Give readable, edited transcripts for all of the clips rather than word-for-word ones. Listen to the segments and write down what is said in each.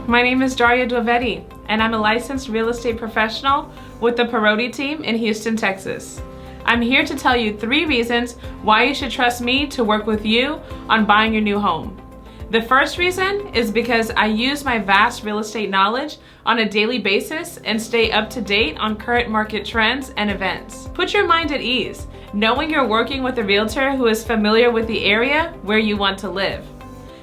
My name is Darya Dwivedi, and I'm a licensed real estate professional with the Parodi team in Houston, Texas. I'm here to tell you 3 reasons why you should trust me to work with you on buying your new home. The first reason is because I use my vast real estate knowledge on a daily basis and stay up to date on current market trends and events. Put your mind at ease, knowing you're working with a realtor who is familiar with the area where you want to live.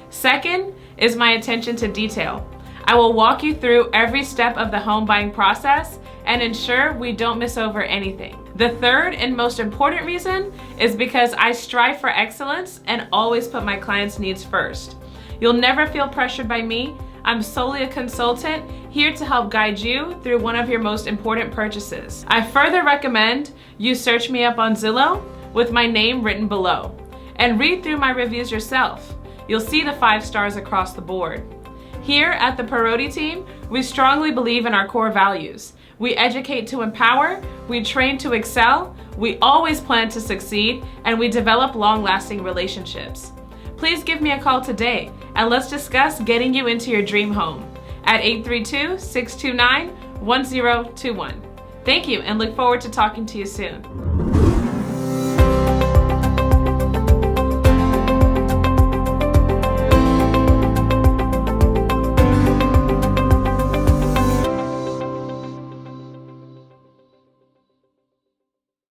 Second is my attention to detail. I will walk you through every step of the home buying process and ensure we don't miss over anything. The third and most important reason is because I strive for excellence and always put my clients' needs first. You'll never feel pressured by me. I'm solely a consultant here to help guide you through one of your most important purchases. I further recommend you search me up on Zillow with my name written below and read through my reviews yourself. You'll see the 5 stars across the board. Here at the Parodi team, we strongly believe in our core values. We educate to empower, we train to excel, we always plan to succeed, and we develop long-lasting relationships. Please give me a call today and let's discuss getting you into your dream home at 832-629-1021. Thank you and look forward to talking to you soon.